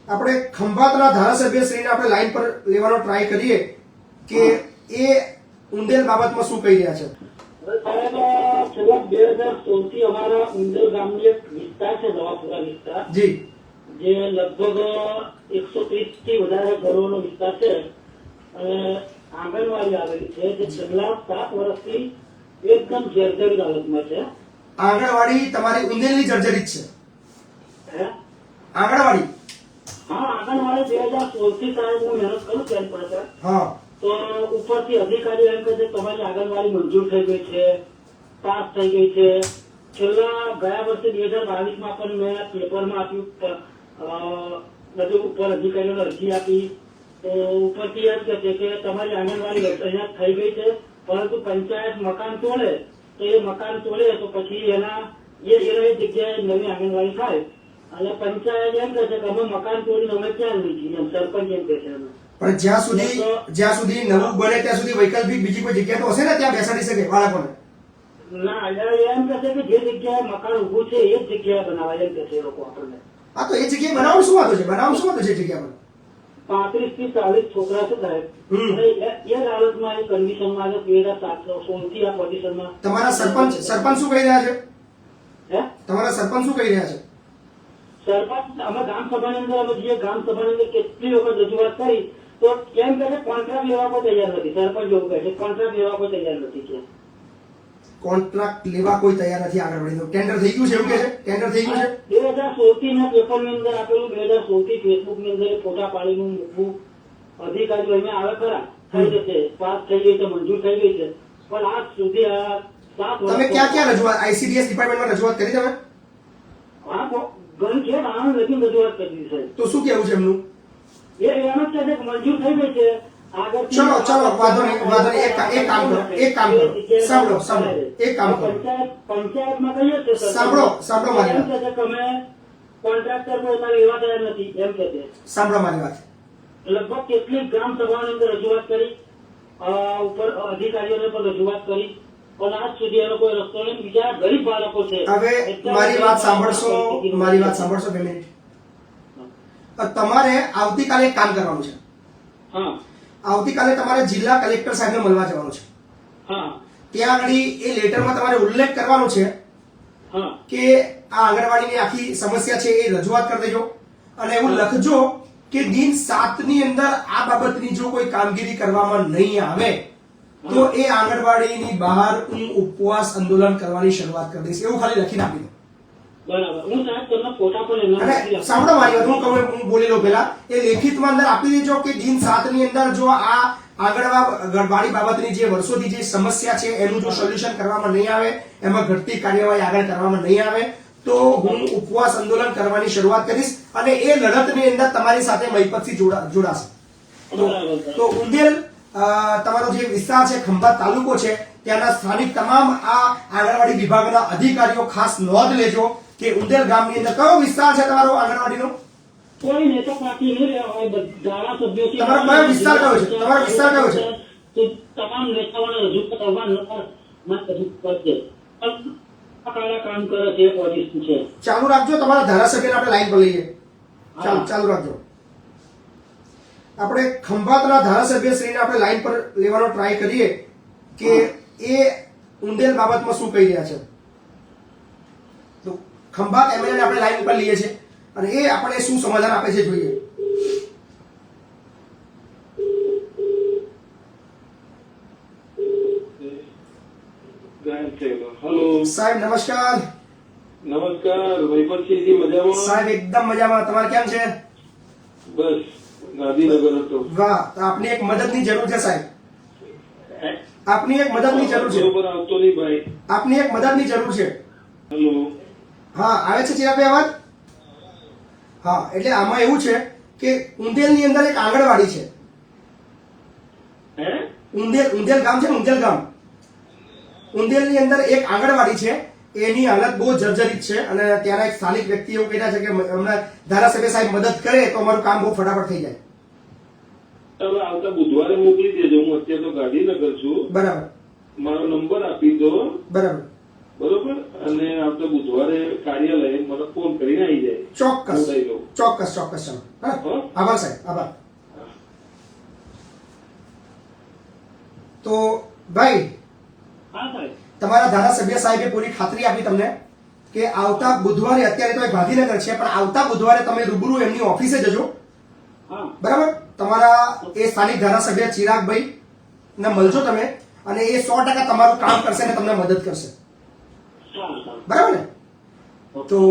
આપણે ખંભાતના ધારાસભ્યશ્રીને આપણે લાઈન પર લેવાનો ટ્રાય કરીએ કે એ ઉંદેલ બાબતમાં શું કહી રહ્યા છે. સાહેબ, છેલ્લા 2016 થી અમારા ઉંદેલ ગામનો એક વિસ્તાર છે, નવાપુરા વિસ્તાર, જી, જે લગભગ 130 થી વધારે ઘરોનો વિસ્તાર છે અને આંગણવાડી આવેલી છે, જે છેલ્લા 7 વર્ષથી એકદમ જર્જરિત હાલતમાં છે. આંગણવાડી તમારી ઉંદેલની જર્જરિત છે? હે? આંગણવાડી? હા, આંગણવાડી 2016 થી સાહેબ હું મહેનત કરું છું એની પાસે. હા, તો ઉપરથી અધિકારી એમ કહે છે તમારી આંગણવાડી મંજૂર થઈ ગઈ છે, પાસ થઈ ગઈ છે. છેલ્લા ગયા વર્ષે 2022 પણ મેં પેપરમાં આપ્યું, બધું ઉપર અધિકારીઓને અરજી આપી. તો ઉપરથી એમ કહે છે કે તમારી આંગણવાડી અહીંયા થઈ ગઈ છે, પરંતુ પંચાયત મકાન તોડે તો એ મકાન તોડે તો પછી એના એ જગ્યાએ નવી આંગણવાડી થાય. અને પંચાયત એમ કહે છે કે અમે મકાન તોડીને અમે ક્યાં લઈ જઈએ, સરપંચ એમ કહે છે. પણ જ્યાં સુધી નવું બને ત્યાં સુધી વૈકલ્પિક બીજી કોઈ જગ્યા તો હશે ને ત્યાં બેસાડી શકે બાળકોને? ના, એમ કહે છે કે જે જગ્યાએ મકાન ઉભું છે એ જ જગ્યાએ બનાવાય એમ કહે છે એ લોકો આપણને. હા, તો એ જગ્યાએ બનાવવાનું શું વાંધો છે? બનાવવાનું શું વાંધો છે જગ્યા પર? 35 થી 40 છોકરા છે સાહેબ, અને એ જ હાલતમાં એ કન્ડિશનમાં 2016 થી આ પોઝિશનમાં. તમારા સરપંચ શું કહી રહ્યા છે? હે? તમારા સરપંચ શું કહી રહ્યા છે? સરપંચ અમે ગ્રામ સભાની અંદર અમે જે ગ્રામ સભાની અંદર કેટલી વખત રજૂઆત કરી તો એમ કહે છે કોન્ટ્રાક્ટ લેવા કોઈ તૈયાર નથી. સરપંચ એવું કહે છે કોન્ટ્રાક્ટ લેવા કોઈ તૈયાર નથી કે કોન્ટ્રાક્ટ લેવા કોઈ તૈયાર નથી આંગણવાડીનો. ટેન્ડર થઈ ગયું છે એવું કે છે? ટેન્ડર થઈ ગયું છે? 2016 થી ના પેપરની અંદર આપેલું, 2016 થી ફેસબુક ની અંદર ફોટા પાડીને મૂકવું. અધિકારીઓ અહીંયા આવે ખરા, થઈ જશે, પાસ થઈ ગઈ છે, મંજૂર થઈ ગઈ છે, પણ આજ સુધી આ 7 વર્ષ. તમે ક્યાં રજૂઆત આઈસીડીએસ ડિપાર્ટમેન્ટમાં રજૂઆત કરી તમે? હા, ઘણી છે, આણંદ લગીને રજૂઆત કરી છે. તો શું કેવું છે એમનું? એ એમ જ કહે છે કે મંજૂર થઈ ગઈ છે. ચલો વાંધો નહીં. એક કામ કરો સાંભળો એક કામ કરો. પંચાયતમાં કહીએ છે સાંભળો મારી એમ વાત. કહે છે કે અમે કોન્ટ્રાક્ટર કોઈ અમારે લેવા તૈયાર નથી એમ કહે છે. સાંભળો મારી વાત. લગભગ કેટલીક ગ્રામ સભાની અંદર રજૂઆત કરી, ઉપર અધિકારીઓને પણ રજૂઆત કરી, પણ આજ સુધી એનો કોઈ રસ્તો નહીં. બીજા ગરીબ બાળકો છે. હવે મારી વાત સાંભળશો 2 મિનિટ. તમારે આવતીકાલે એક કામ કરવાનું છે. હા, આવતીકાલે તમારે જિલ્લા કલેક્ટર સાહેબને મળવા જવાનું છે. હા, ત્યાં આગળ એ લેટરમાં તમારે ઉલ્લેખ કરવાનો છે હા, કે આ આંગણવાડીની આખી સમસ્યા છે એ રજૂઆત કરી દેજો. અને એવું લખજો કે દિન 7 ની અંદર આ બાબતની જો કોઈ કામગીરી કરવામાં નહીં આવે તો એ આંગણવાડીની બહાર હું ઉપવાસ આંદોલન કરવાની શરૂઆત કરી દઈશ. એવું ખાલી લખીને આપી દો. બરાબર. હું સાહેબ તમને ફોટા પણ એમના અને સાંભળો મારી વાત, હું બોલી લઉં પેલા. એ લેખિતમાં અંદર આપી દેજો કે દિન 7 ની અંદર જો આ આંગણવાડી બાબતની જે વર્ષોથી જે સમસ્યા છે એનું જો સોલ્યુશન કરવામાં નહીં આવે, એમાં ઘટતી કાર્યવાહી આગળ કરવામાં નહીં આવે તો હું ઉપવાસ આંદોલન કરવાની શરૂઆત કરીશ. અને એ લડતની અંદર તમારી સાથે મહીપતથી જોડાશે. તો ઉંદેલ તમારો જે વિસ્તાર છે, ખંભાત તાલુકો છે, ત્યાંના સ્થાનિક તમામ આ આંગણવાડી વિભાગના અધિકારીઓ ખાસ નોંધ લેજો કે ઉંદેલ ગામની અંદર કયો વિસ્તાર છે તમારો આંગણવાડીનો? કોઈ નેતા પાર્ટી નહીં રહ્યા હોય, ધારાસભ્યો છે. તમારો કયો વિસ્તાર કયો છે? તમારો વિસ્તાર કયો છે? તો તમામ નેતાઓને રજૂ કરવા કરશે. કામ કરે છે, પોઝિશન છે. ચાલુ રાખજો. તમારા ધારાસભ્યને આપણે લાઈન પર લઈએ. ચાલુ રાખજો. આપણે ખંભાતના ધારાસભ્યશ્રીને આપણે લાઈન પર લેવાનો ટ્રાય કરીએ કે એ ઉંદેલ બાબતમાં શું કહી રહ્યા છે. તો ખંભાત એમએલએ આપણે લાઈન પર લઈએ છીએ અને એ આપણે શું સમાધાન આપે છે જોઈએ. હેલો સાહેબ નમસ્કાર. નમસ્કાર વૈપતસિંહજી, મજામાં? સાહેબ એકદમ મજામાં. તમારે કેમ છે? બસ ગાંધીનગર હતો. વાહ. તો આપની એક મદદની જરૂર છે સાહેબ. આપની એક મદદની જરૂર છે. બરોબર આવતો નહીં ભાઈ. આપની એક મદદની જરૂર છે. હેલો. હા, આવે છે ચિરાગભાઈ અવાજ? હા, એટલે આમાં એવું છે કે ઉંદેલની અંદર એક આંગણવાડી છે. હે? ઉંદેલ ગામ છે ને, ઉંદેલ ગામ. ઉંદેલની અંદર એક આંગણવાડી છે. એની હાલત બહુ જર્જરિત છે અને ત્યાંના એક સ્થાનિક વ્યક્તિ એવું કહ્યા છે કે હમણાં ધારાસભ્ય સાહેબ મદદ કરે તો અમારું કામ બહુ ફટાફટ થઈ જાય. તમે આવતા બુધવારે મોકલી દેજો. હું અત્યારે તો ગાંધીનગર છું. બરાબર મારો નંબર આપી દો. બરાબર બરોબર. અને આવતા બુધવારે કાર્યાલય મને ફોન કરીને આવી જાય. ચોક્કસ ચોક્કસ ચોક્કસ ચલો હા હો? આભાર સાહેબ આભાર. તો ભાઈ હા સાહેબ. તમારા ધારાસભ્ય સાહેબે પૂરી ખાતરી આપી તમને કે આવતા બુધવારે, અત્યારે તો એ ગાંધીનગર છે, પણ આવતા બુધવારે તમે રૂબરૂ એમની ઓફિસે જજો, હા બરાબર? તમારા એ સ્થાનિક ધારાસભ્ય ચિરાગભાઈ ને મળજો તમે, અને એ 100% તમારું કામ કરશે અને તમને મદદ કરશે, સારું સારું. બરાબર ને? તો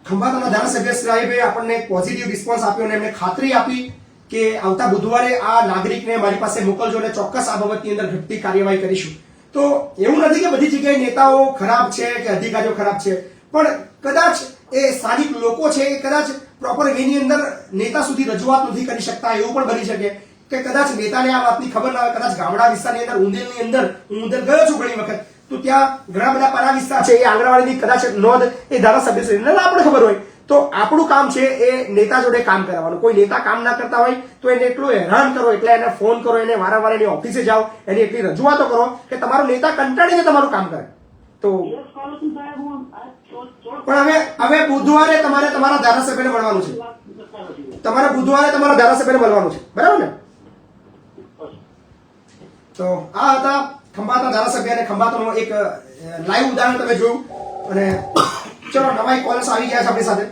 ખંભાતના ધારાસભ્ય સાહેબે આપણને એક પોઝિટિવ રિસ્પોન્સ આપ્યો અને એમને ખાતરી આપી કે આવતા બુધવારે આ નાગરિકને મારી પાસે મોકલજો અને ચોક્કસ આ બાબતની અંદર ઘટતી કાર્યવાહી કરીશું. તો એવું નથી કે બધી જગ્યાએ નેતાઓ ખરાબ છે કે અધિકારીઓ ખરાબ છે, પણ કદાચ એ સ્થાનિક લોકો છે એ કદાચ પ્રોપર વેની અંદર નેતા સુધી રજૂઆત નથી કરી શકતા, એવું પણ બની શકે કે કદાચ નેતાને આ વાતની ખબર ના હોય. કદાચ ગામડા વિસ્તારની અંદર ઉંદેલની અંદર હું ઉંદેલ ગયો છું ઘણી વખત, તો ત્યાં ઘણા બધા પારા વિસ્તાર છે, એ આંગણવાડીની કદાચ નોંધ એ ધારાસભ્ય સુધી ના આપણે ખબર હોય. તો આપણું કામ છે એ નેતા જોડે કામ કરાવવાનું. કોઈ નેતા કામ ના કરતા હોય તો એને એટલું હેરાન કરો, એટલે એને ફોન કરો, એને વારંવાર એની ઓફિસે જાઓ, એની એટલી રજૂઆતો કરો કે તમારો નેતા કંટાળીને તમારું કામ કરે. તો યસ કરું છું સાહેબ, હું આ પણ હવે બુધવારે તમારે તમારા ધારાસભ્યને મળવાનું છે. તમારે બુધવારે તમારા ધારાસભ્યને મળવાનું છે, બરાબર ને? તો આ હતા ખંભાતના ધારાસભ્ય અને ખંભાતનું એક લાઈવ ઉદાહરણ તમે જોયું. અને ચલો નવા કોલર્સ આવી ગયા છે આપણી સાથે.